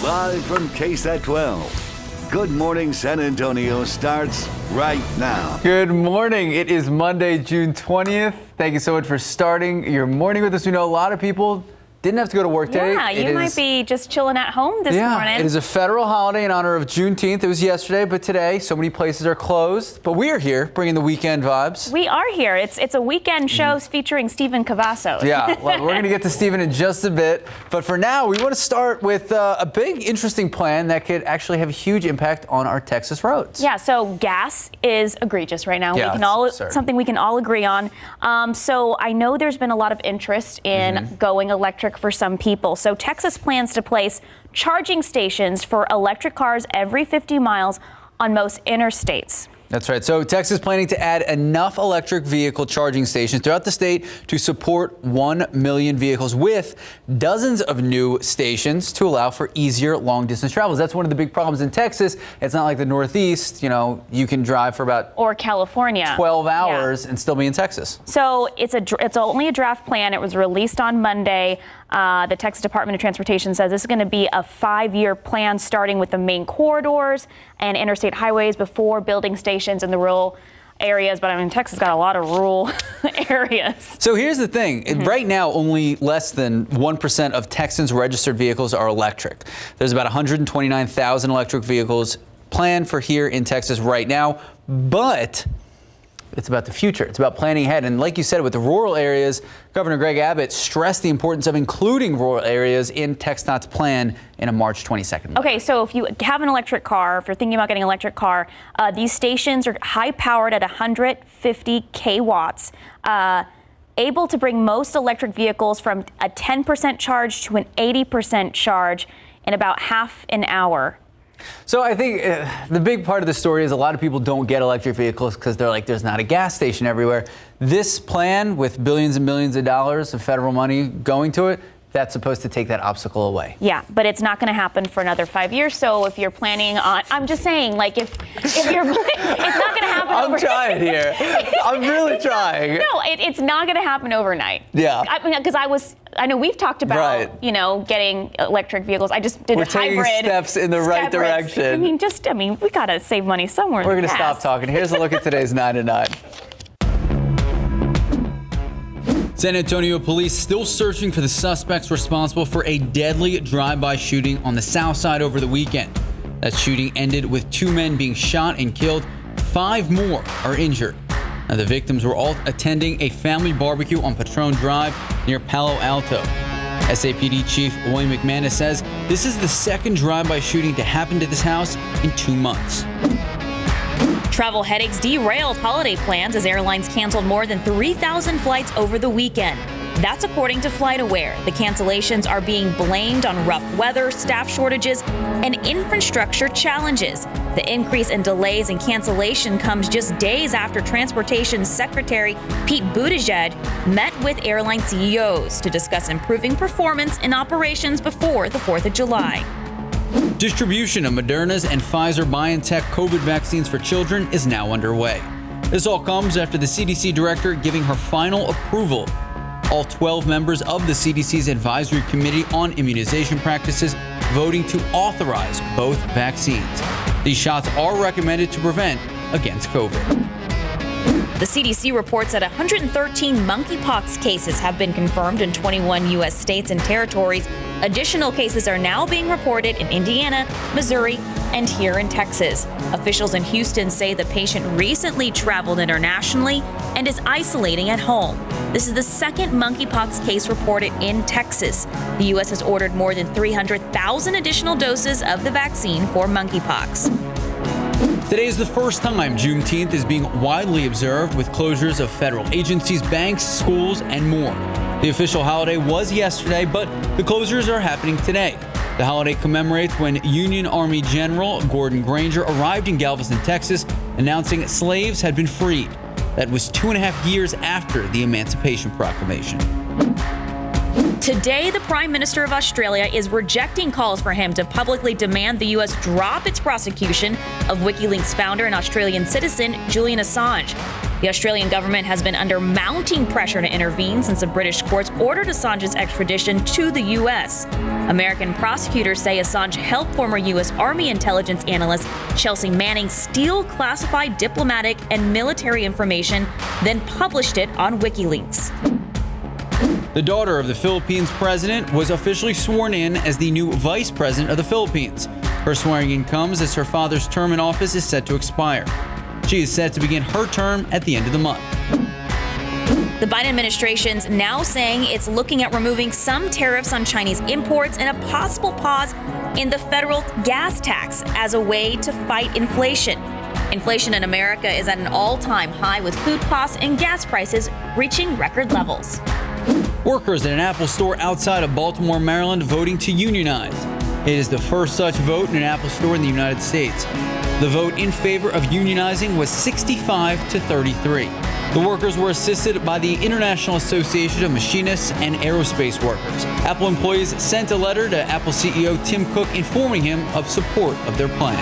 Live from KSAT 12. Good Morning San Antonio starts right now. Good morning. It is Monday, June 20th. Thank you so much for starting your morning with us. We know a lot of people didn't have to go to work today. Yeah, you might be just chilling at home this morning. It is a federal holiday in honor of Juneteenth. It was yesterday, but today so many places are closed. But we are here bringing the weekend vibes. We are here. It's a weekend show featuring Stephen Cavazos. Yeah, well, we're going to get to Stephen in just a bit. But for now, we want to start with a big, interesting plan that could actually have a huge impact on our Texas roads. Yeah, so gas is egregious right now. Yeah, we can all absurd. something we can all agree on. So I know there's been a lot of interest in going electric for some people. So Texas plans to place charging stations for electric cars every 50 miles on most interstates. That's right. So Texas is planning to add enough electric vehicle charging stations throughout the state to support 1 million vehicles, with dozens of new stations to allow for easier long distance travels. That's one of the big problems in Texas. It's not like the Northeast, you know, you can drive for about or California 12 hours and still be in Texas. So it's only a draft plan. It was released on Monday. The Texas Department of Transportation says this is going to be a 5-year plan starting with the main corridors and interstate highways before building stations in the rural areas. But I mean, Texas got a lot of rural areas. So here's the thing. Right now, only less than 1% of Texans' registered vehicles are electric. There's about 129,000 electric vehicles planned for here in Texas right now. But it's about the future. It's about planning ahead. And like you said, with the rural areas, Governor Greg Abbott stressed the importance of including rural areas in TxDOT's plan in a March 22nd. Okay, so if you have an electric car, if you're thinking about getting an electric car, these stations are high powered at 150 kilowatts, able to bring most electric vehicles from a 10% charge to an 80% charge in about half an hour. So I think the big part of the story is a lot of people don't get electric vehicles because they're like, there's not a gas station everywhere. This plan with billions and billions of dollars of federal money going to it, that's supposed to take that obstacle away. Yeah, but it's not going to happen for another 5 years. So if you're planning on, I'm just saying, like if you're, it's not going to happen. I'm trying here. I'm really trying. No, it's not going to happen overnight. Yeah. I mean, because I know we've talked about, you know, getting electric vehicles. I just did We're a hybrid. taking steps in the right direction. I mean, we got to save money somewhere. We're going to stop talking. Here's a look at today's 9 to 9. San Antonio police still searching for the suspects responsible for a deadly drive-by shooting on the south side over the weekend. That shooting ended with 2 men being shot and killed. 5 more are injured. Now, the victims were all attending a family barbecue on Patron Drive near Palo Alto. SAPD Chief Wayne McManus says this is the second drive-by shooting to happen to this house in 2 months. Travel headaches derailed holiday plans as airlines canceled more than 3,000 flights over the weekend. That's according to FlightAware. The cancellations are being blamed on rough weather, staff shortages, and infrastructure challenges. The increase in delays and cancellation comes just days after Transportation Secretary Pete Buttigieg met with airline CEOs to discuss improving performance in operations before the 4th of July. Distribution of Moderna's and Pfizer-BioNTech COVID vaccines for children is now underway. This all comes after the CDC director giving her final approval. All 12 members of the CDC's Advisory Committee on Immunization Practices voting to authorize both vaccines. These shots are recommended to prevent against COVID. The CDC reports that 113 monkeypox cases have been confirmed in 21 U.S. states and territories. Additional cases are now being reported in Indiana, Missouri, and here in Texas. Officials in Houston say the patient recently traveled internationally and is isolating at home. This is the second monkeypox case reported in Texas. The U.S. has ordered more than 300,000 additional doses of the vaccine for monkeypox. Today is the first time Juneteenth is being widely observed, with closures of federal agencies, banks, schools, and more. The official holiday was yesterday, but the closures are happening today. The holiday commemorates when Union Army General Gordon Granger arrived in Galveston, Texas, announcing slaves had been freed. That was 2.5 years after the Emancipation Proclamation. Today, the Prime Minister of Australia is rejecting calls for him to publicly demand the U.S. drop its prosecution of WikiLeaks founder and Australian citizen Julian Assange. The Australian government has been under mounting pressure to intervene since the British courts ordered Assange's extradition to the U.S. American prosecutors say Assange helped former U.S. Army intelligence analyst Chelsea Manning steal classified diplomatic and military information, then published it on WikiLeaks. The daughter of the Philippines president was officially sworn in as the new vice president of the Philippines. Her swearing in comes as her father's term in office is set to expire. She is set to begin her term at the end of the month. The Biden administration's now saying it's looking at removing some tariffs on Chinese imports and a possible pause in the federal gas tax as a way to fight inflation. Inflation in America is at an all-time high, with food costs and gas prices reaching record levels. Workers at an Apple store outside of Baltimore, Maryland, voting to unionize. It is the first such vote in an Apple store in the United States. The vote in favor of unionizing was 65 to 33. The workers were assisted by the International Association of Machinists and Aerospace Workers. Apple employees sent a letter to Apple CEO Tim Cook informing him of support of their plan.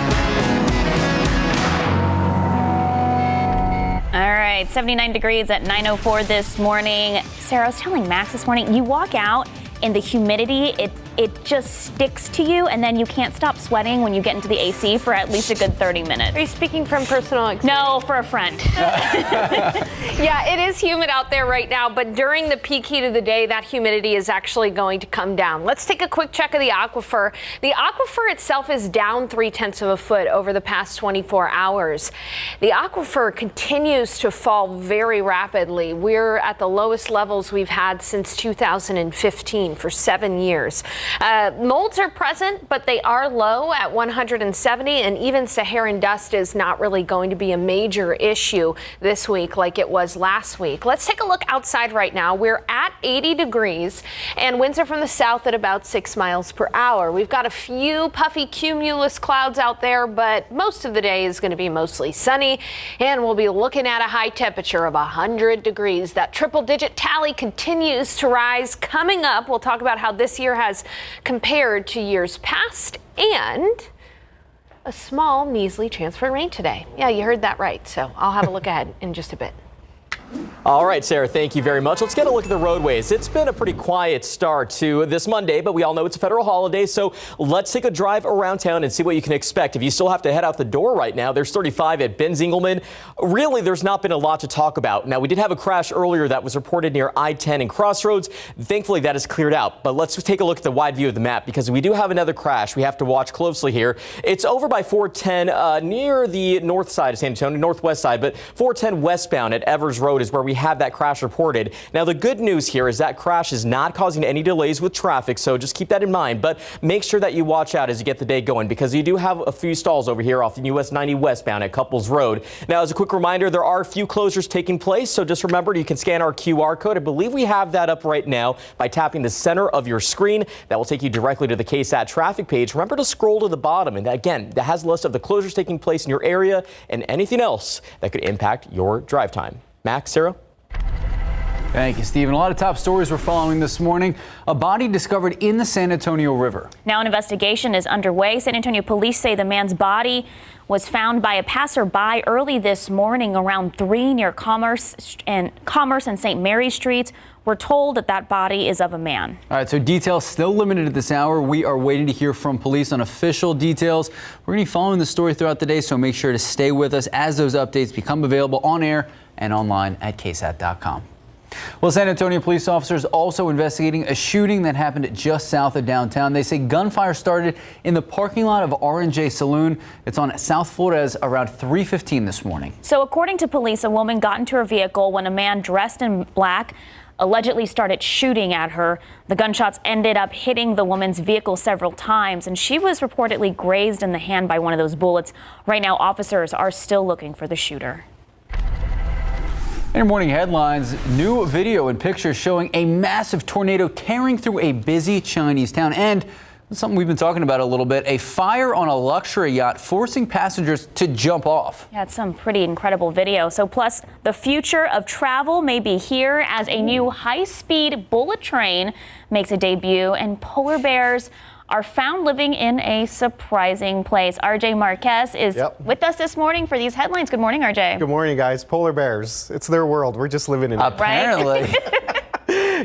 All right, 79 degrees at 9:04 this morning. Sarah, I was telling Max this morning, you walk out and the humidity, it just sticks to you, and then you can't stop sweating when you get into the AC for at least a good 30 minutes. Are you speaking from personal experience? No, for a friend. Yeah, it is humid out there right now, but during the peak heat of the day, that humidity is actually going to come down. Let's take a quick check of the aquifer. The aquifer itself is down 0.3 of a foot over the past 24 hours. The aquifer continues to fall very rapidly. We're at the lowest levels we've had since 2015 for 7 years. Molds are present, but they are low at 170, and even Saharan dust is not really going to be a major issue this week like it was last week. Let's take a look outside right now. We're at 80 degrees, and winds are from the south at about 6 miles per hour. We've got a few puffy cumulus clouds out there, but most of the day is going to be mostly sunny, and we'll be looking at a high temperature of 100 degrees. That triple-digit tally continues to rise. Coming up, we'll talk about how this year has compared to years past, and a small, measly chance for rain today. Yeah, you heard that right. So I'll have a look ahead in just a bit. All right, Sarah, thank you very much. Let's get a look at the roadways. It's been a pretty quiet start to this Monday, but we all know it's a federal holiday, so let's take a drive around town and see what you can expect. If you still have to head out the door right now, there's 35 at Benzingelman. Really, there's not been a lot to talk about. Now, we did have a crash earlier that was reported near I-10 and Crossroads. Thankfully, that is cleared out, but let's take a look at the wide view of the map because we do have another crash we have to watch closely here. It's over by 410 near the north side of San Antonio, northwest side, but 410 westbound at Evers Road is where we have that crash reported. Now, the good news here is that crash is not causing any delays with traffic, so just keep that in mind. But make sure that you watch out as you get the day going because you do have a few stalls over here off the US 90 westbound at Couples Road. Now, as a quick reminder, there are a few closures taking place, so just remember you can scan our QR code. I believe we have that up right now by tapping the center of your screen. That will take you directly to the KSAT traffic page. Remember to scroll to the bottom, and again, that has a list of the closures taking place in your area and anything else that could impact your drive time. Max, Sarah? Thank you, Stephen. A lot of top stories we're following this morning. A body discovered in the San Antonio River. Now an investigation is underway. San Antonio police say the man's body was found by a passerby early this morning around 3 near Commerce and St. Mary Streets. We're told that that body is of a man. All right, so details still limited at this hour. We are waiting to hear from police on official details. We're going to be following the story throughout the day, so make sure to stay with us as those updates become available on air and online at KSAT.com. Well, San Antonio police officers also investigating a shooting that happened just south of downtown. They say gunfire started in the parking lot of R&J Saloon. It's on South Flores around 3:15 this morning. So according to police, a woman got into her vehicle when a man dressed in black allegedly started shooting at her. The gunshots ended up hitting the woman's vehicle several times, and she was reportedly grazed in the hand by one of those bullets. Right now, officers are still looking for the shooter. In your morning headlines, new video and pictures showing a massive tornado tearing through a busy Chinese town. And something we've been talking about a little bit, a fire on a luxury yacht forcing passengers to jump off. Yeah, it's some pretty incredible video. So plus, the future of travel may be here as a new high-speed bullet train makes a debut, and polar bears are found living in a surprising place. RJ Marquez is with us this morning for these headlines. Good morning, RJ. Good morning, guys. Polar bears. It's their world. We're just living in it. Apparently. Right?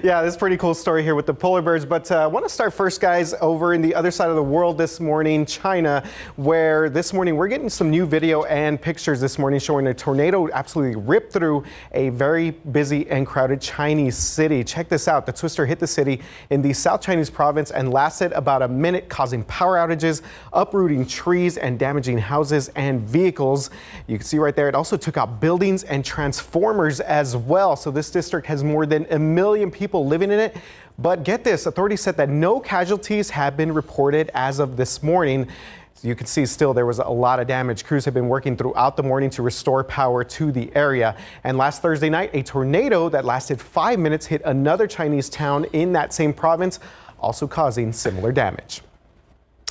Yeah, this is a pretty cool story here with the polar bears. But I want to start first, guys, over in the other side of the world this morning, China, where this morning we're getting some new video and pictures this morning showing a tornado absolutely ripped through a very busy and crowded Chinese city. Check this out. The twister hit the city in the South Chinese province and lasted about a minute, causing power outages, uprooting trees, and damaging houses and vehicles. You can see right there, it also took out buildings and transformers as well. So this district has more than 1 million people living in it. But get this, authorities said that no casualties have been reported as of this morning. So you can see still there was a lot of damage. Crews have been working throughout the morning to restore power to the area. And last Thursday night, a tornado that lasted 5 minutes hit another Chinese town in that same province, also causing similar damage.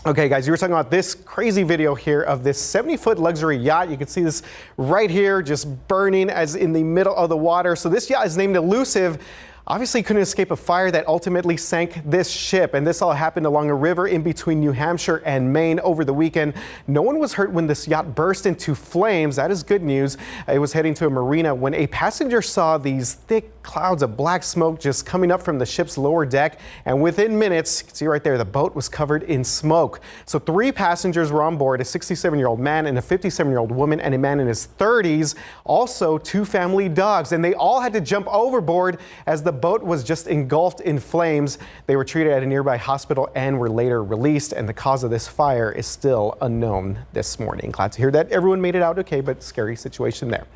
Okay, guys, you were talking about this crazy video here of this 70-foot luxury yacht. You can see this right here just burning as in the middle of the water. So this yacht is named Elusive. Obviously couldn't escape a fire that ultimately sank this ship, and this all happened along a river in between New Hampshire and Maine over the weekend. No one was hurt when this yacht burst into flames. That is good news. It was heading to a marina when a passenger saw these thick clouds of black smoke just coming up from the ship's lower deck, and within minutes, you can see right there, the boat was covered in smoke. So 3 passengers were on board, a 67-year-old man and a 57-year-old woman and a man in his 30s, also 2 family dogs, and they all had to jump overboard as the boat was just engulfed in flames. They were treated at a nearby hospital and were later released, and the cause of this fire is still unknown this morning. Glad to hear that everyone made it out okay, but scary situation there.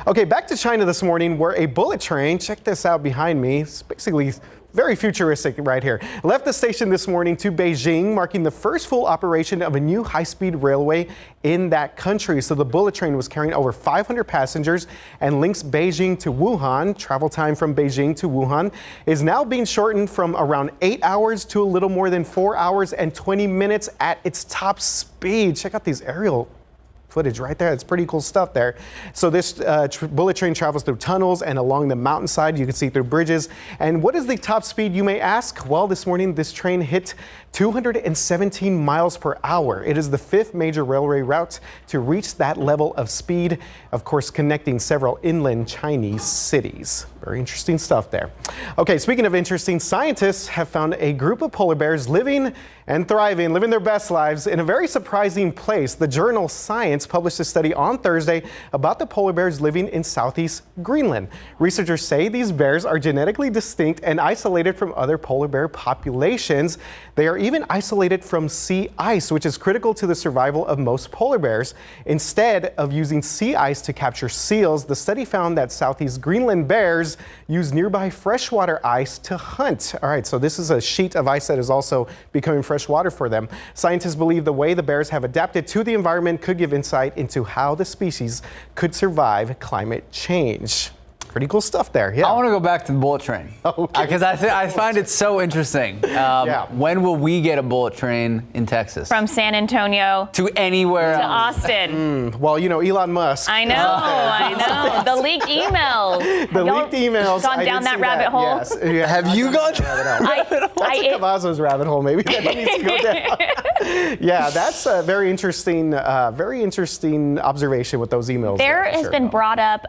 Okay, back to China this morning, where a bullet train, check this out behind me, it's basically very futuristic right here, left the station this morning to Beijing, marking the first full operation of a new high-speed railway in that country. So the bullet train was carrying over 500 passengers and links Beijing to Wuhan. Travel time from Beijing to Wuhan is now being shortened from around 8 hours to a little more than 4 hours and 20 minutes at its top speed. Check out these aerial footage right there. It's pretty cool stuff there. So this bullet train travels through tunnels and along the mountainside. You can see through bridges. And what is the top speed, you may ask? Well, this morning this train hit 217 miles per hour. It is the 5th major railway route to reach that level of speed, of course, connecting several inland Chinese cities. Very interesting stuff there. Okay, speaking of interesting, scientists have found a group of polar bears living and thriving, living their best lives in a very surprising place. The journal Science published a study on Thursday about the polar bears living in southeast Greenland. Researchers say these bears are genetically distinct and isolated from other polar bear populations. They are even isolated from sea ice, which is critical to the survival of most polar bears. Instead of using sea ice to capture seals, the study found that southeast Greenland bears use nearby freshwater ice to hunt. All right, so this is a sheet of ice that is also becoming fresh water for them. Scientists believe the way the bears have adapted to the environment could give insight into how the species could survive climate change. Pretty cool stuff there. Yeah. I want to go back to the bullet train because I find it so interesting. When will we get a bullet train in Texas? From San Antonio to anywhere to else? Austin. Well, you know, Elon Musk. I know. The leaked emails. The leaked emails. Gone down that rabbit hole? Yes. Yeah, Have you gone down that rabbit hole? That's a Cavazos rabbit hole, maybe, that needs to go down. Yeah, that's a very interesting observation with those emails. There has been brought up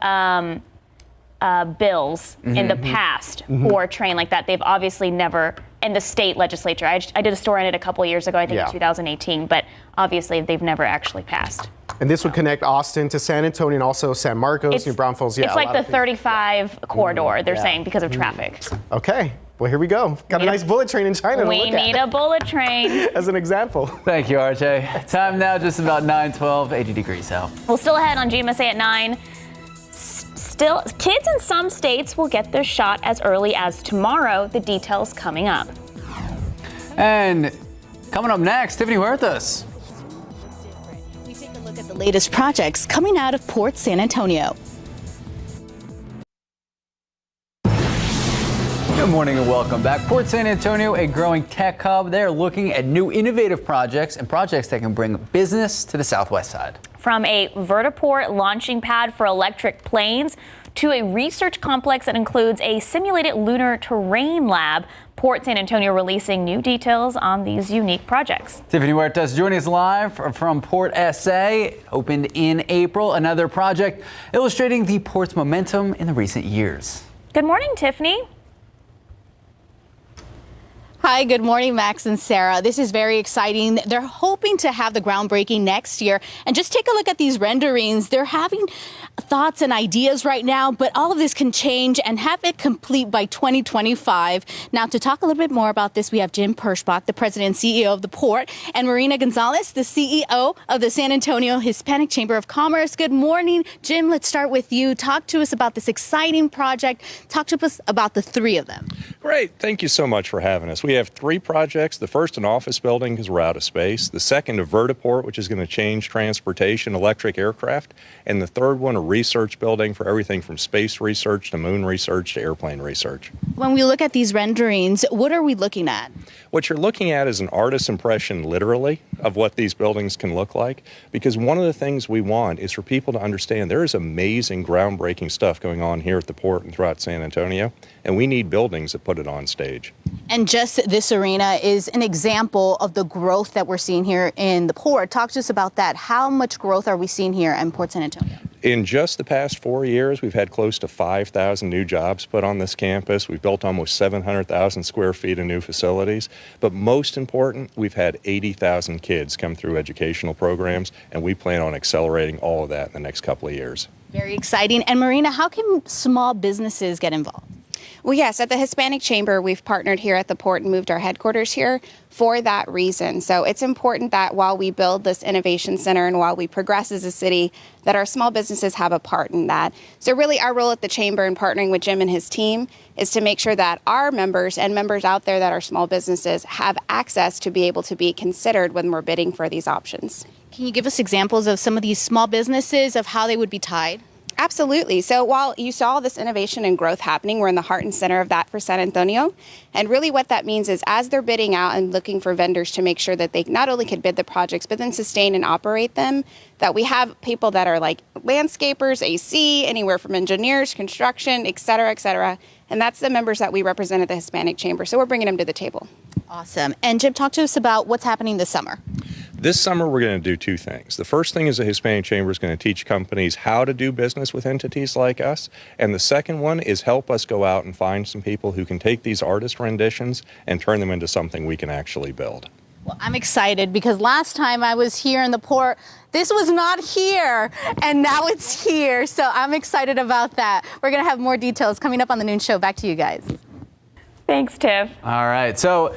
bills in the past for a train like that. They've obviously never, in the state legislature, I did a story on it a couple of years ago, I think in 2018, but obviously they've never actually passed. And this would connect Austin to San Antonio and also San Marcos, New Braunfels. Yeah, it's like the 35 corridor, they're saying, because of traffic. Okay. Well, here we go. Got a nice bullet train in China to look at. We need a bullet train. As an example. Thank you, RJ. Time now just about 9:12, 80 degrees out. We'll still ahead on GMSA at 9. Still, kids in some states will get their shot as early as tomorrow. The details coming up. And coming up next, Tiffany Huertas. We take a look at the latest projects coming out of Port San Antonio. Good morning and welcome back. Port San Antonio, a growing tech hub. They're looking at new innovative projects and projects that can bring business to the southwest side. From a vertiport launching pad for electric planes to a research complex that includes a simulated lunar terrain lab. Port San Antonio releasing new details on these unique projects. Tiffany Huertas joining us live from Port SA. Opened in April, another project illustrating the port's momentum in the recent years. Good morning, Tiffany. Hi, good morning, Max and Sarah. This is very exciting. They're hoping to have the groundbreaking next year. And just take a look at these renderings. They're having thoughts and ideas right now, but all of this can change and have it complete by 2025. Now, to talk a little bit more about this, we have Jim Perschbach, the president and CEO of the Port, and Marina Gonzalez, the CEO of the San Antonio Hispanic Chamber of Commerce. Good morning, Jim. Let's start with you. Talk to us about this exciting project. Talk to us about the three of them. Great. Thank you so much for having us. We have three projects. The first, an office building, because we're out of space. The second, a vertiport, which is going to change transportation, electric aircraft. And the third one, a research building for everything from space research to moon research to airplane research. When we look at these renderings, what are we looking at? What you're looking at is an artist's impression, literally, of what these buildings can look like. Because one of the things we want is for people to understand there is amazing, groundbreaking stuff going on here at the port and throughout San Antonio. And we need buildings that put it on stage. And just this arena is an example of the growth that we're seeing here in the port. Talk to us about that. How much growth are we seeing here in Port San Antonio? In just the past 4 years, we've had close to 5,000 new jobs put on this campus. We've built almost 700,000 square feet of new facilities. But most important, we've had 80,000 kids come through educational programs, and we plan on accelerating all of that in the next couple of years. Very exciting. And Marina, how can small businesses get involved? Well, yes, at the Hispanic Chamber, we've partnered here at the port and moved our headquarters here for that reason. So it's important that while we build this innovation center and while we progress as a city, that our small businesses have a part in that. So really our role at the Chamber and partnering with Jim and his team is to make sure that our members and members out there that are small businesses have access to be able to be considered when we're bidding for these options. Can you give us examples of some of these small businesses, of how they would be tied? Absolutely. So while you saw this innovation and growth happening, we're in the heart and center of that for San Antonio. And really what that means is as they're bidding out and looking for vendors to make sure that they not only can bid the projects, but then sustain and operate them, that we have people that are like landscapers, AC, anywhere from engineers, construction, et cetera, et cetera. And that's the members that we represent at the Hispanic Chamber. So we're bringing them to the table. Awesome. And Jim, talk to us about what's happening this summer. This summer, we're going to do two things. The first thing is the Hispanic Chamber is going to teach companies how to do business with entities like us. And the second one is help us go out and find some people who can take these artist renditions and turn them into something we can actually build. Well, I'm excited because last time I was here in the port, this was not here, and now it's here. So I'm excited about that. We're going to have more details coming up on the noon show. Back to you guys. Thanks, Tiff. All right, so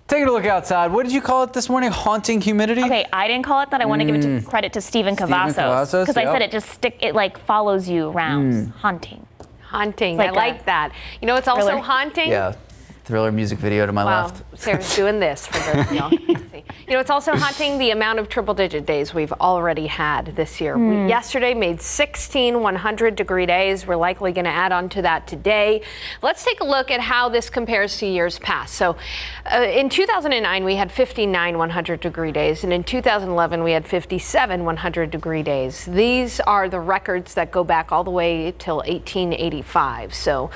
taking a look outside, what did you call it this morning? Haunting humidity? Okay, I didn't call it that. I want to give it credit to Stephen Cavazos because I said it like follows you around. Haunting. Haunting. Like I like that. You know, it's also thriller. haunting. Yeah, thriller music video to my Wow, left. Sarah's doing this for those of y'all who can't see. You know, it's also haunting the amount of triple-digit days we've already had this year. We yesterday made 16 100-degree days. We're likely going to add on to that today. Let's take a look at how this compares to years past. So in 2009, we had 59 100-degree days, and in 2011, we had 57 100-degree days. These are the records that go back all the way till 1885. So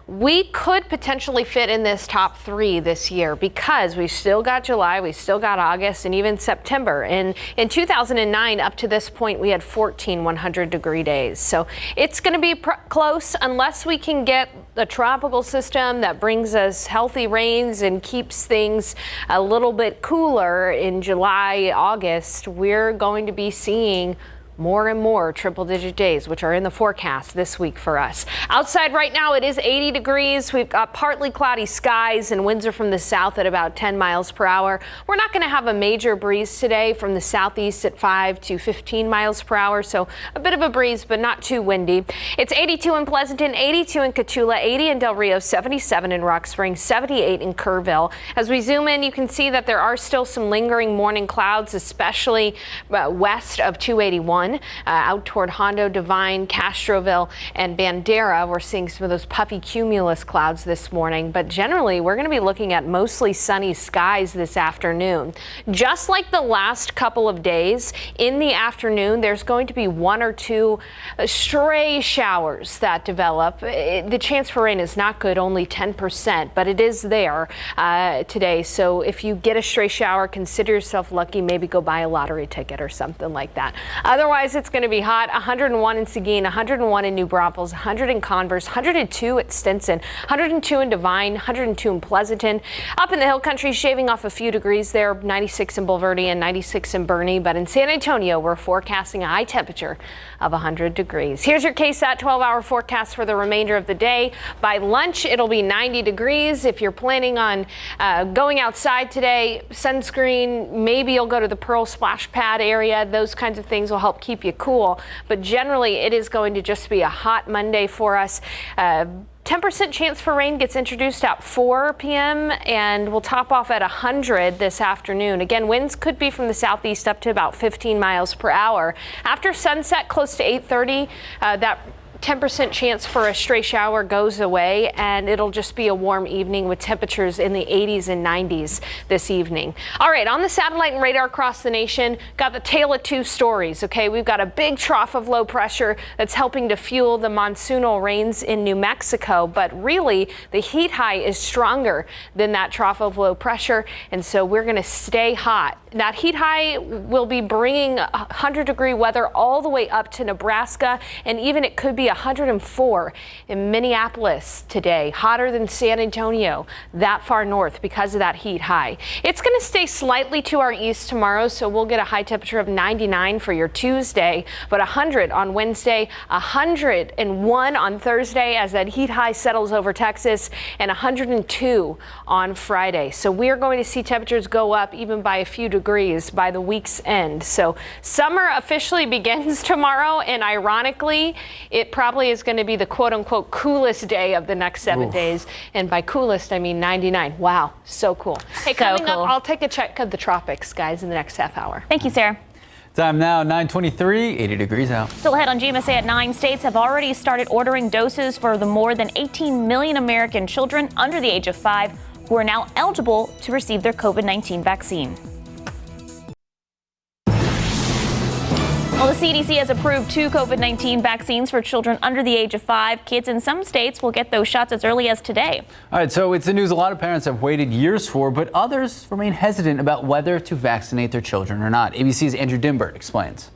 we could potentially fit in this top three this year because we still got July, we still got August, and even September. And in 2009, up to this point, we had 14 100-degree days. So it's going to be close unless we can get a tropical system that brings us healthy rains and keeps things a little bit cooler in July, August. We're going to be seeing more and more triple-digit days, which are in the forecast this week for us. Outside right now, it is 80 degrees. We've got partly cloudy skies and winds are from the south at about 10 miles per hour. We're not going to have a major breeze today from the southeast at 5 to 15 miles per hour, so a bit of a breeze, but not too windy. It's 82 in Pleasanton, 82 in Cotulla, 80 in Del Rio, 77 in Rock Springs, 78 in Kerrville. As we zoom in, you can see that there are still some lingering morning clouds, especially west of 281. one out toward Hondo, Devine, Castroville, and Bandera. We're seeing some of those puffy cumulus clouds this morning, but generally we're going to be looking at mostly sunny skies this afternoon. Just like the last couple of days, in the afternoon there's going to be one or two stray showers that develop. The chance for rain is not good, only 10%, but it is there today. So if you get a stray shower, consider yourself lucky. Maybe go buy a lottery ticket or something like that. Otherwise, it's going to be hot. 101 in Seguin, 101 in New Braunfels, 100 in Converse, 102 at Stinson, 102 in Devine, 102 in Pleasanton. Up in the hill country, shaving off a few degrees there, 96 in Bulverde and 96 in Bernie. But in San Antonio, we're forecasting a high temperature of 100 degrees. Here's your KSAT 12-hour forecast for the remainder of the day. By lunch, it'll be 90 degrees. If you're planning on going outside today, sunscreen, maybe you'll go to the Pearl splash pad area. Those kinds of things will help keep you cool. But generally, it is going to just be a hot Monday for us. 10% chance for rain gets introduced at 4 p.m. and will top off at 100 this afternoon. Again, winds could be from the southeast up to about 15 miles per hour. After sunset, close to 8:30, that 10% chance for a stray shower goes away, and it'll just be a warm evening with temperatures in the 80s and 90s this evening. All right, on the satellite and radar across the nation, got the tale of two stories, okay? We've got a big trough of low pressure that's helping to fuel the monsoonal rains in New Mexico, but really the heat high is stronger than that trough of low pressure, and so we're going to stay hot. That heat high will be bringing 100-degree weather all the way up to Nebraska, and even it could be 104 in Minneapolis today, hotter than San Antonio, that far north because of that heat high. It's going to stay slightly to our east tomorrow, so we'll get a high temperature of 99 for your Tuesday, but 100 on Wednesday, 101 on Thursday as that heat high settles over Texas, and 102 on Friday. So we're going to see temperatures go up even by a few degrees by the week's end. So summer officially begins tomorrow, and ironically, it probably is going to be the quote-unquote coolest day of the next 7 days. And by coolest, I mean 99. Wow, so cool. Hey, coming up, I'll take a check of the tropics, guys, in the next half hour. Thank you, Sarah. Time now, 9:23, 80 degrees out. Still ahead on GMSA at 9 states have already started ordering doses for the more than 18 million American children under the age of 5 who are now eligible to receive their COVID-19 vaccine. Well, the CDC has approved 2 COVID-19 vaccines for children under the age of 5. Kids in some states will get those shots as early as today. All right, so it's the news a lot of parents have waited years for, but others remain hesitant about whether to vaccinate their children or not. ABC's Andrew Dimbert explains.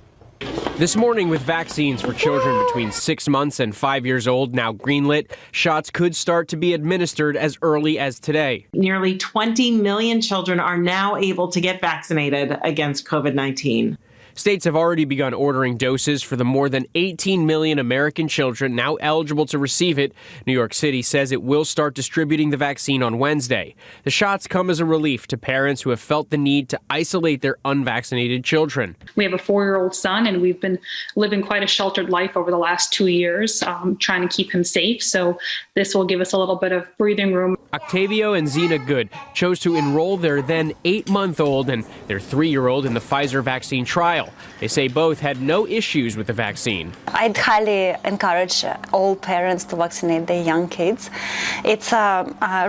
This morning, with vaccines for children between 6 months and 5 years old now greenlit, shots could start to be administered as early as today. Nearly 20 million children are now able to get vaccinated against COVID-19. States have already begun ordering doses for the more than 18 million American children now eligible to receive it. New York City says it will start distributing the vaccine on Wednesday. The shots come as a relief to parents who have felt the need to isolate their unvaccinated children. We have a 4-year-old son, and we've been living quite a sheltered life over the last 2 years, trying to keep him safe. So this will give us a little bit of breathing room. Octavio and Zena Good chose to enroll their then 8-month-old and their 3-year-old in the Pfizer vaccine trial. They say both had no issues with the vaccine. I'd highly encourage all parents to vaccinate their young kids. It's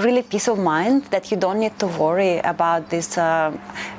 really peace of mind that you don't need to worry about this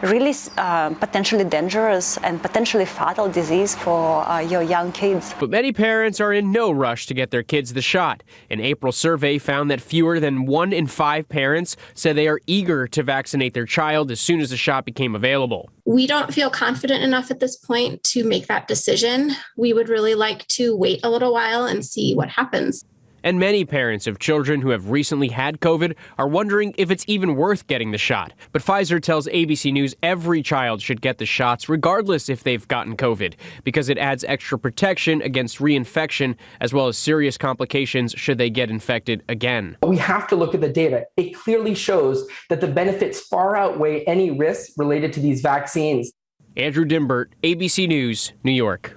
really potentially dangerous and potentially fatal disease for your young kids. But many parents are in no rush to get their kids the shot. An April survey found that fewer than 1 in 5 parents said they are eager to vaccinate their child as soon as the shot became available. We don't feel confident enough at this point to make that decision. We would really like to wait a little while and see what happens. And many parents of children who have recently had COVID are wondering if it's even worth getting the shot. But Pfizer tells ABC News every child should get the shots regardless if they've gotten COVID, because it adds extra protection against reinfection as well as serious complications should they get infected again. We have to look at the data. It clearly shows that the benefits far outweigh any risks related to these vaccines. Andrew Dimbert, ABC News, New York.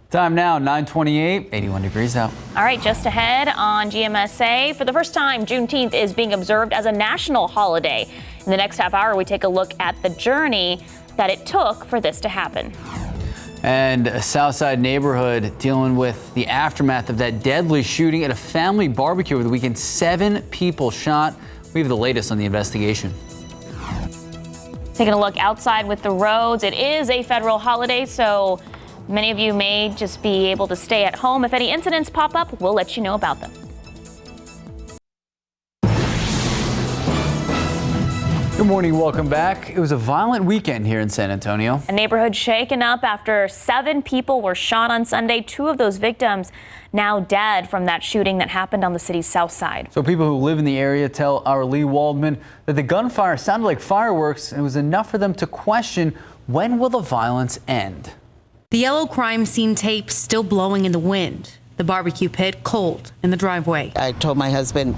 Time now, 9:28, 81 degrees out. All right, just ahead on GMSA. For the first time, Juneteenth is being observed as a national holiday. In the next half hour, we take a look at the journey that it took for this to happen. And a Southside neighborhood dealing with the aftermath of that deadly shooting at a family barbecue over the weekend. 7 people shot. We have the latest on the investigation. Taking a look outside with the roads. It is a federal holiday, so many of you may just be able to stay at home. If any incidents pop up, we'll let you know about them. Good morning, welcome back. It was a violent weekend here in San Antonio. A neighborhood shaken up after 7 people were shot on Sunday. 2 of those victims now dead from that shooting that happened on the city's south side. So people who live in the area tell our Lee Waldman that the gunfire sounded like fireworks and it was enough for them to question, when will the violence end? The yellow crime scene tape still blowing in the wind. The barbecue pit cold in the driveway. I told my husband,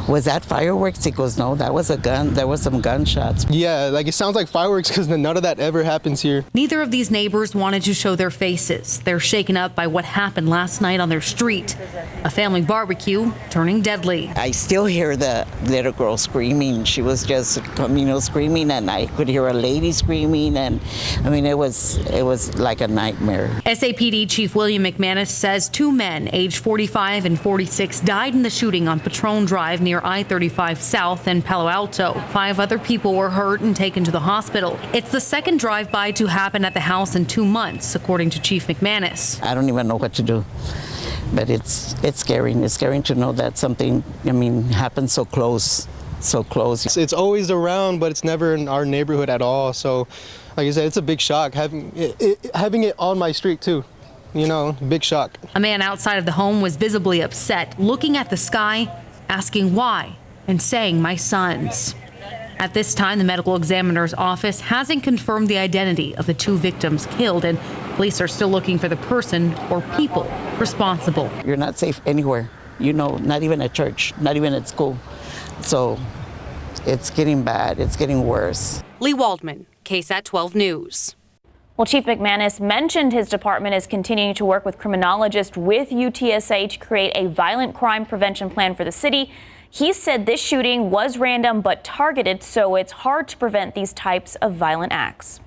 was that fireworks? He goes, no, that was a gun. There was some gunshots. Yeah, like it sounds like fireworks because none of that ever happens here. Neither of these neighbors wanted to show their faces. They're shaken up by what happened last night on their street. A family barbecue turning deadly. I still hear the little girl screaming. She was just, screaming, and I could hear a lady screaming. And I mean, it was like a nightmare. SAPD Chief William McManus says 2 men aged 45 and 46 died in the shooting on Patron Drive near I-35 South in Palo Alto. 5 other people were hurt and taken to the hospital. It's the second drive-by to happen at the house in 2 months, according to Chief McManus. I don't even know what to do, but it's scary. It's scary to know that something, happened so close. So close. It's always around, but it's never in our neighborhood at all. So, like I said, it's a big shock having it on my street too. Big shock. A man outside of the home was visibly upset, looking at the sky, asking why, and saying, "My sons." At this time, the medical examiner's office hasn't confirmed the identity of the 2 victims killed, and police are still looking for the person or people responsible. You're not safe anywhere, not even at church, not even at school. So it's getting bad. It's getting worse. Lee Waldman, KSAT 12 News. Well, Chief McManus mentioned his department is continuing to work with criminologists with UTSA to create a violent crime prevention plan for the city. He said this shooting was random but targeted, so it's hard to prevent these types of violent acts.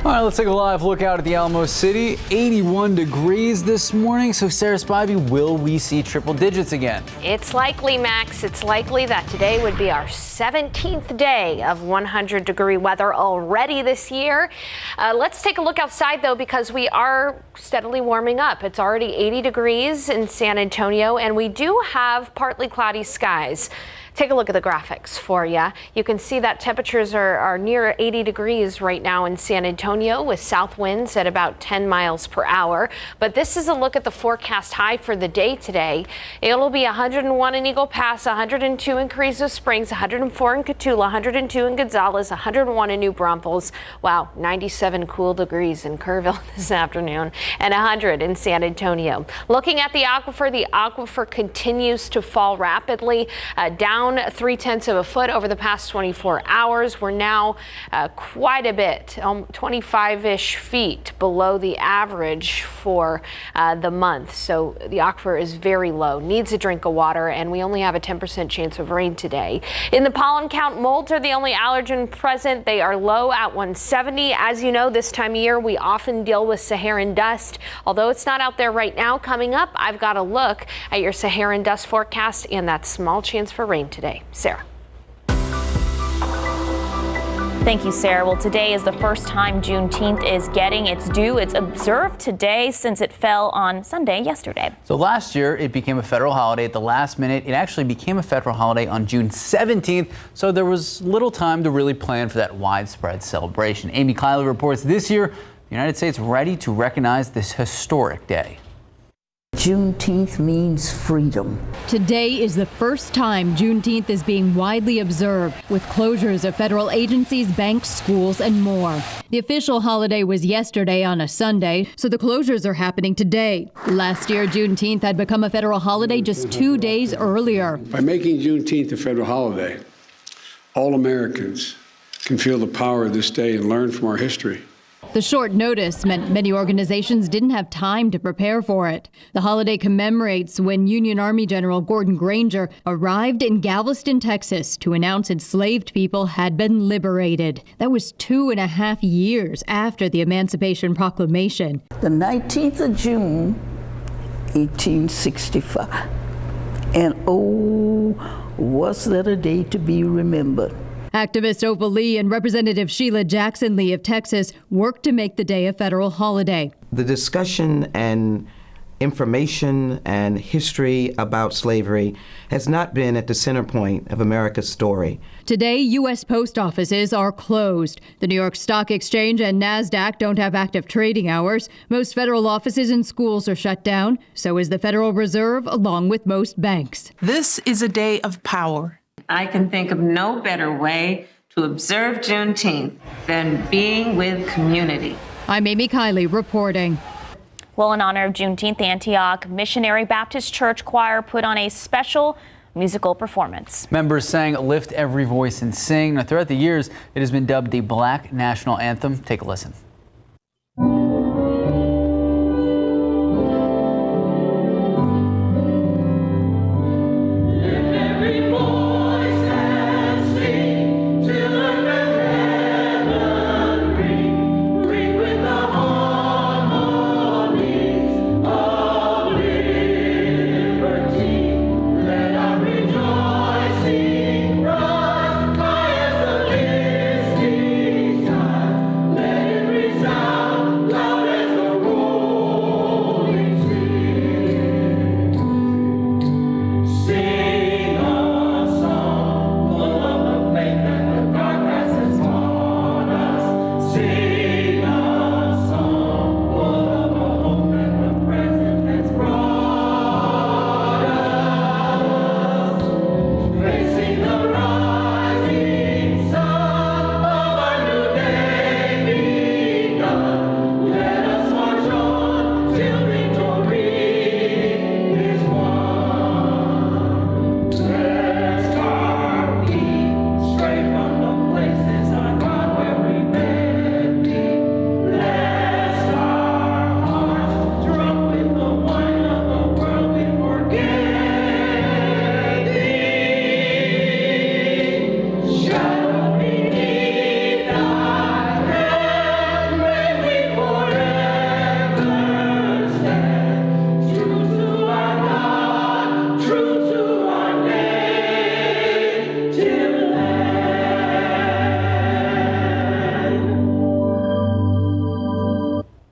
All right, let's take a live look out at the Alamo City. 81 degrees this morning. So, Sarah Spivey, will we see triple digits again? It's likely, Max. It's likely that today would be our 17th day of 100-degree weather already this year. Let's take a look outside, though, because we are steadily warming up. It's already 80 degrees in San Antonio, and we do have partly cloudy skies. Take a look at the graphics for you. You can see that temperatures are near 80 degrees right now in San Antonio with south winds at about 10 miles per hour. But this is a look at the forecast high for the day today. It'll be 101 in Eagle Pass, 102 in Carrizo Springs, 104 in Cotulla, 102 in Gonzales, 101 in New Braunfels. Wow, 97 cool degrees in Kerrville this afternoon, and 100 in San Antonio. Looking at the aquifer continues to fall rapidly, down 0.3 of a foot over the past 24 hours. We're now quite a bit, 25-ish feet below the average for the month. So the aquifer is very low, needs a drink of water, and we only have a 10% chance of rain today. In the pollen count, molds are the only allergen present. They are low at 170. As you know, this time of year, we often deal with Saharan dust. Although it's not out there right now, coming up, I've got a look at your Saharan dust forecast and that small chance for rain today. Sarah. Thank you, Sarah. Well, today is the first time Juneteenth is getting its due. It's observed today since it fell on Sunday yesterday. So last year, it became a federal holiday at the last minute. It actually became a federal holiday on June 17th, so there was little time to really plan for that widespread celebration. Amy Kiley reports this year, the United States ready to recognize this historic day. Juneteenth means freedom. Today is the first time Juneteenth is being widely observed, with closures of federal agencies, banks, schools, and more. The official holiday was yesterday on a Sunday, so the closures are happening today. Last year, Juneteenth had become a federal holiday just 2 days earlier. By making Juneteenth a federal holiday, all Americans can feel the power of this day and learn from our history. The short notice meant many organizations didn't have time to prepare for it. The holiday commemorates when Union Army General Gordon Granger arrived in Galveston, Texas, to announce enslaved people had been liberated. That was 2.5 years after the Emancipation Proclamation. The 19th of June, 1865. And oh, was that a day to be remembered. Activist Opal Lee and Representative Sheila Jackson Lee of Texas worked to make the day a federal holiday. The discussion and information and history about slavery has not been at the center point of America's story. Today, U.S. post offices are closed. The New York Stock Exchange and NASDAQ don't have active trading hours. Most federal offices and schools are shut down. So is the Federal Reserve, along with most banks. This is a day of power. I can think of no better way to observe Juneteenth than being with community. I'm Amy Kiley reporting. Well, in honor of Juneteenth, the Antioch Missionary Baptist Church Choir put on a special musical performance. Members sang Lift Every Voice and Sing. Now, throughout the years, it has been dubbed the Black National Anthem. Take a listen.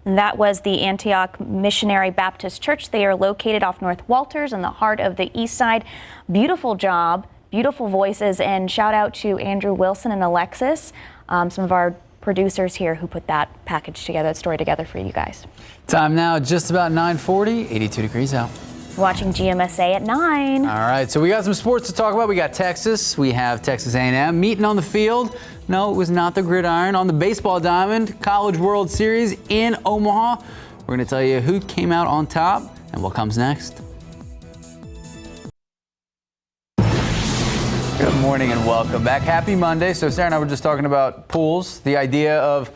That was the Antioch Missionary Baptist Church. They are located off North Walters in the heart of the East Side. Beautiful job, beautiful voices, and shout out to Andrew Wilson and Alexis, some of our producers here who put that package together, that story together for you guys. Time now, just about 9:40, 82 degrees out. Watching GMSA at 9. All right, so we got some sports to talk about. We got Texas. We have Texas A&M meeting on the field. No, it was not the gridiron. On the baseball diamond, College World Series in Omaha. We're going to tell you who came out on top and what comes next. Good morning and welcome back. Happy Monday. So Sarah and I were just talking about pools, the idea of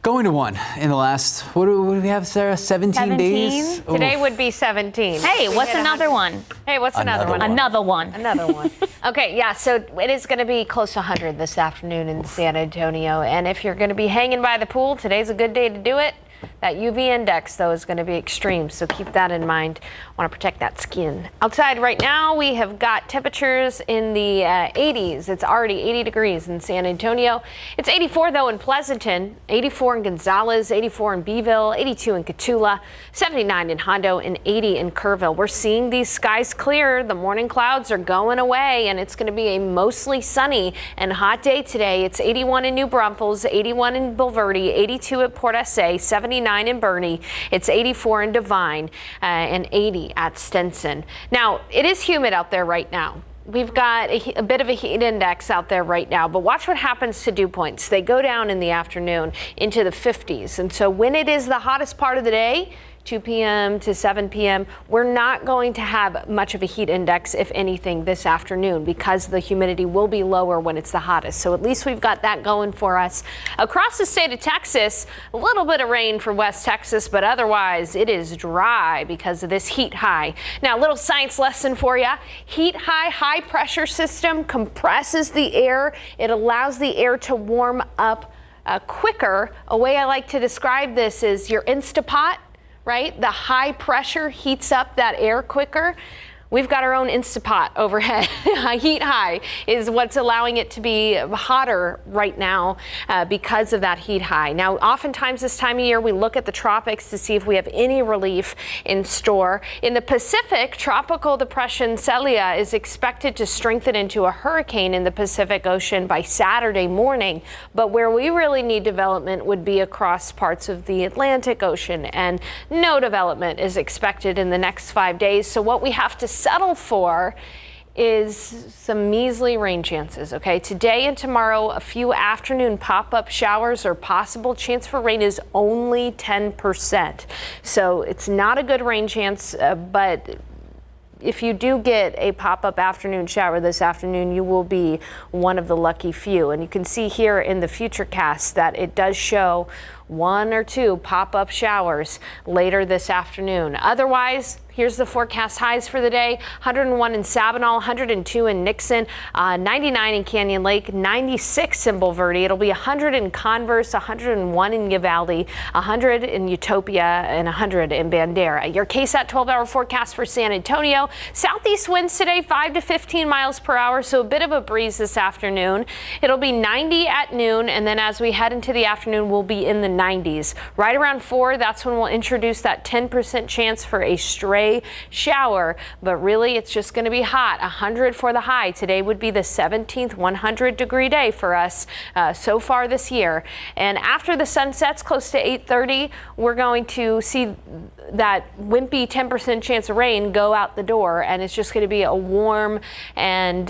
going to one in the last, what do we have, Sarah? 17 days? Today would be 17. Hey, what's another one? Hey, what's another one? Another one. Another one. Okay, yeah, so it is going to be close to 100 this afternoon in San Antonio. And if you're going to be hanging by the pool, today's a good day to do it. That UV index, though, is going to be extreme, so keep that in mind. Want to protect that skin. Outside right now, we have got temperatures in the 80s. It's already 80 degrees in San Antonio. It's 84, though, in Pleasanton, 84 in Gonzales, 84 in Beeville, 82 in Cotulla, 79 in Hondo, and 80 in Kerrville. We're seeing these skies clear. The morning clouds are going away, and it's going to be a mostly sunny and hot day today. It's 81 in New Braunfels, 81 in Bulverde, 82 at Port SA, 79 in Bernie. It's 84 in Devine, and 80 at Stinson. Now, it is humid out there right now. We've got a bit of a heat index out there right now, but watch what happens to dew points. They go down in the afternoon into the 50s. And so when it is the hottest part of the day, 2 p.m. to 7 p.m., we're not going to have much of a heat index, if anything, this afternoon because the humidity will be lower when it's the hottest. So at least we've got that going for us. Across the state of Texas, a little bit of rain for West Texas, but otherwise it is dry because of this heat high. Now, a little science lesson for you. Heat high pressure system compresses the air. It allows the air to warm up quicker. A way I like to describe this is your Instapot, right? The high pressure heats up that air quicker. We've got our own Instapot overhead. Heat high is what's allowing it to be hotter right now because of that heat high. Now, oftentimes this time of year, we look at the tropics to see if we have any relief in store. In the Pacific, Tropical Depression Celia is expected to strengthen into a hurricane in the Pacific Ocean by Saturday morning. But where we really need development would be across parts of the Atlantic Ocean. And no development is expected in the next 5 days. So what we have to settle for is some measly rain chances, okay? Today and tomorrow, a few afternoon pop-up showers or possible chance for rain is only 10%. So it's not a good rain chance, but if you do get a pop-up afternoon shower this afternoon, you will be one of the lucky few. And you can see here in the Futurecast that it does show 1 or 2 pop-up showers later this afternoon. Otherwise, here's the forecast highs for the day. 101 in Sabinal, 102 in Nixon, 99 in Canyon Lake, 96 in Bulverde. It'll be 100 in Converse, 101 in Uvalde, 100 in Utopia, and 100 in Bandera. Your KSAT 12-hour forecast for San Antonio. Southeast winds today, 5 to 15 miles per hour, so a bit of a breeze this afternoon. It'll be 90 at noon, and then as we head into the afternoon, we'll be in the 90s. Right around 4, that's when we'll introduce that 10% chance for a stray shower, but really it's just going to be hot. 100 for the high. Today would be the 17th 100-degree day for us so far this year. And after the sun sets close to 8:30, we're going to see that wimpy 10% chance of rain go out the door, and it's just going to be a warm and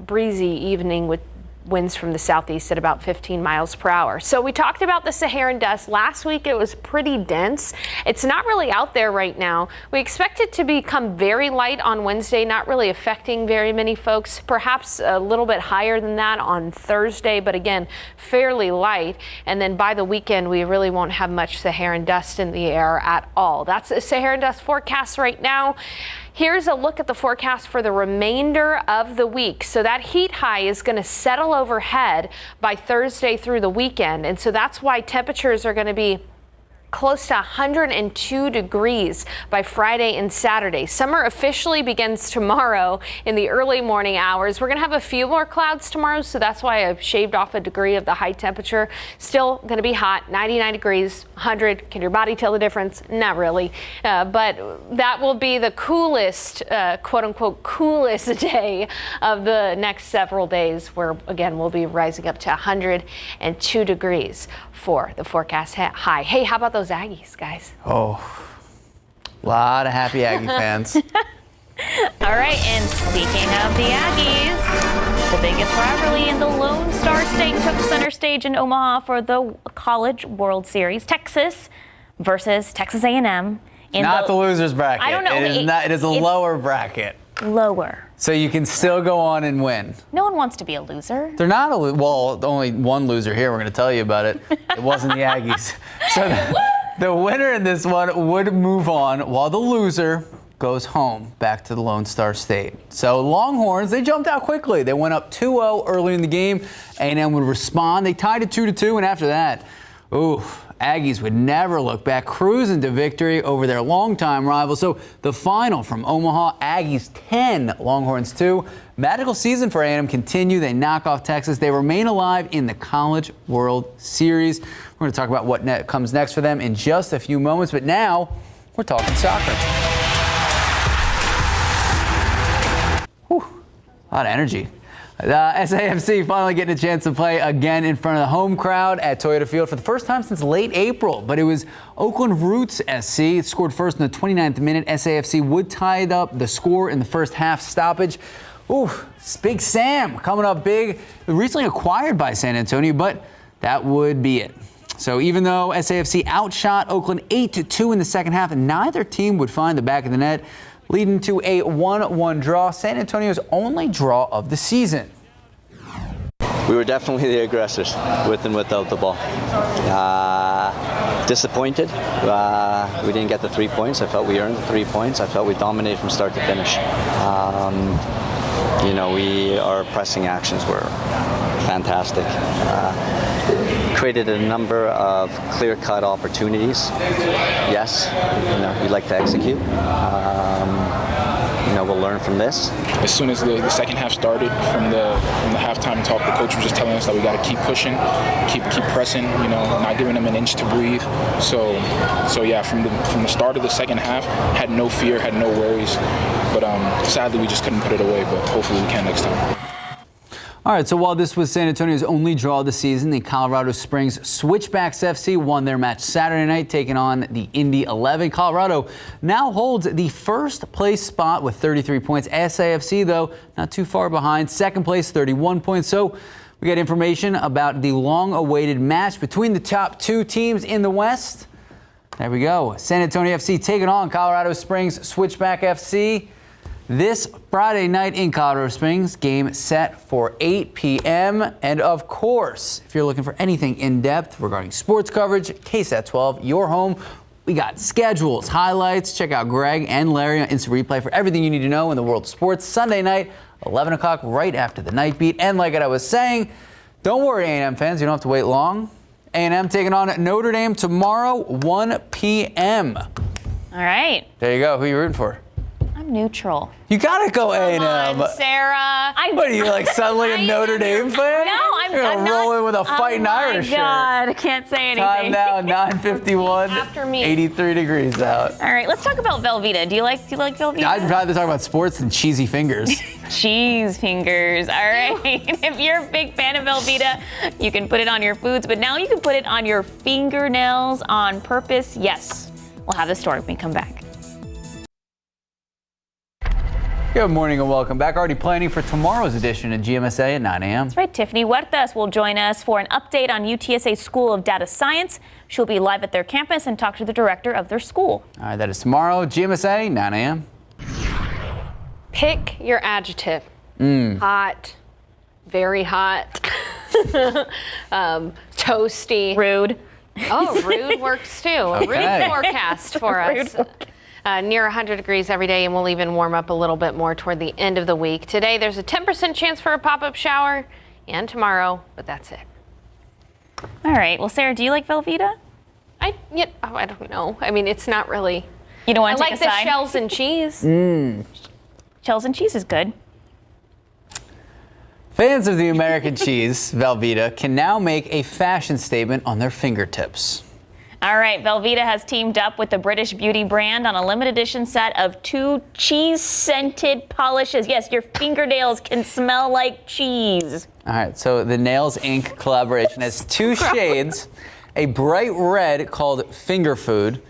breezy evening with winds from the southeast at about 15 miles per hour. So we talked about the Saharan dust. Last week it was pretty dense. It's not really out there right now. We expect it to become very light on Wednesday, not really affecting very many folks, perhaps a little bit higher than that on Thursday, but again, fairly light. And then by the weekend, we really won't have much Saharan dust in the air at all. That's the Saharan dust forecast right now. Here's a look at the forecast for the remainder of the week. So that heat high is going to settle overhead by Thursday through the weekend. And so that's why temperatures are going to be close to 102 degrees by Friday and Saturday. Summer officially begins tomorrow in the early morning hours. We're going to have a few more clouds tomorrow, so that's why I've shaved off a degree of the high temperature. Still going to be hot, 99 degrees, 100. Can your body tell the difference? Not really. But that will be the coolest, quote unquote, coolest day of the next several days, where again, we'll be rising up to 102 degrees for the forecast high. Hey, how about those Aggies, guys? Oh, a lot of happy Aggie fans. All right, and speaking of the Aggies, the biggest rivalry in the Lone Star State took center stage in Omaha for the College World Series. Texas versus Texas A&M. Not the losers bracket. I don't know. It is a lower bracket. Lower. So you can still go on and win. No one wants to be a loser. They're not a well, only one loser here. We're going to tell you about it. It wasn't the Aggies. So the winner in this one would move on, while the loser goes home back to the Lone Star State. So Longhorns, they jumped out quickly. They went up 2-0 early in the game. A&M would respond. They tied it 2-2, and after that, Aggies would never look back, cruising to victory over their longtime rival. So the final from Omaha, Aggies 10, Longhorns 2. Magical season for A&M continue. They knock off Texas. They remain alive in the College World Series. We're going to talk about what comes next for them in just a few moments. But now we're talking soccer. Whew, a lot of energy. SAFC finally getting a chance to play again in front of the home crowd at Toyota Field for the first time since late April. But it was Oakland Roots SC. It scored first in the 29th minute. SAFC would tie up the score in the first half stoppage. Big Sam coming up big. Recently acquired by San Antonio, but that would be it. So even though SAFC outshot Oakland 8-2 in the second half, neither team would find the back of the net, leading to a 1-1 draw, San Antonio's only draw of the season. We were definitely the aggressors, with and without the ball. Disappointed. We didn't get the 3 points. I felt we earned the 3 points. I felt we dominated from start to finish. Our pressing actions were fantastic. Created a number of clear-cut opportunities. Yes, we'd like to execute. We'll learn from this. As soon as the second half started, from the halftime talk, the coach was just telling us that we got to keep pushing, keep pressing. Not giving them an inch to breathe. So yeah, from the start of the second half, had no fear, had no worries. But sadly, we just couldn't put it away. But hopefully, we can next time. All right, so while this was San Antonio's only draw of the season, the Colorado Springs Switchbacks FC won their match Saturday night, taking on the Indy 11. Colorado now holds the first place spot with 33 points. SAFC, though, not too far behind. Second place, 31 points. So we got information about the long-awaited match between the top two teams in the West. There we go. San Antonio FC taking on Colorado Springs Switchback FC. This Friday night in Colorado Springs, game set for 8 p.m. And of course, if you're looking for anything in-depth regarding sports coverage, KSAT 12, your home. We got schedules, highlights. Check out Greg and Larry on Instant Replay for everything you need to know in the world of sports. Sunday night, 11 o'clock, right after the night beat. And like I was saying, don't worry, A&M fans, you don't have to wait long. A&M taking on Notre Dame tomorrow, 1 p.m. All right. There you go. Who are you rooting for? I'm neutral. You gotta go A&M. Come on, Sarah. What are you, like, suddenly a Notre Dame fan? No, I'm You're gonna roll in with a fighting Irish shirt. Oh my God, I can't say anything. Time now, 9:51. After me. 83 degrees out. All right, let's talk about Velveeta. Do you like Velveeta? I'd rather talk about sports than cheesy fingers. Cheese fingers. All right. If you're a big fan of Velveeta, you can put it on your foods, but now you can put it on your fingernails on purpose. Yes. We'll have the story when we come back. Good morning and welcome back. Already planning for tomorrow's edition of GMSA at 9 a.m. That's right. Tiffany Huertas will join us for an update on UTSA School of Data Science. She'll be live at their campus and talk to the director of their school. All right, that is tomorrow, GMSA, 9 a.m. Pick your adjective. Hot, very hot, toasty. Rude. Oh, rude works too. Okay. Rude forecast for us. Near 100 degrees every day, and we'll even warm up a little bit more toward the end of the week. Today, there's a 10% chance for a pop-up shower, and tomorrow, but that's it. All right. Well, Sarah, do you like Velveeta? I don't know. I mean, it's not really. You don't want to take a side? I like the shells and cheese. Shells and cheese is good. Fans of the American cheese, Velveeta, can now make a fashion statement on their fingertips. All right, Velveeta has teamed up with the British beauty brand on a limited edition set of 2 cheese-scented polishes. Yes, your fingernails can smell like cheese. All right, so the Nails Inc. collaboration has 2 shades, a bright red called Finger Food,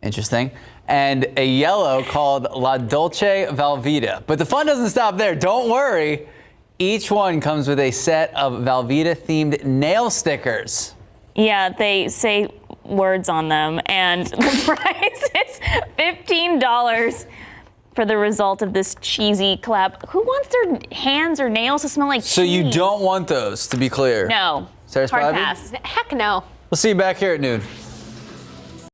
interesting, and a yellow called La Dolce Velveeta. But the fun doesn't stop there. Don't worry. Each one comes with a set of Velveeta-themed nail stickers. Yeah, they say words on them, and the price is $15 for the result of this cheesy collab. Who wants their hands or nails to smell like cheese? So you don't want those, to be clear? No. Sarah Hard Spivey? pass. Heck no. We'll see you back here at noon.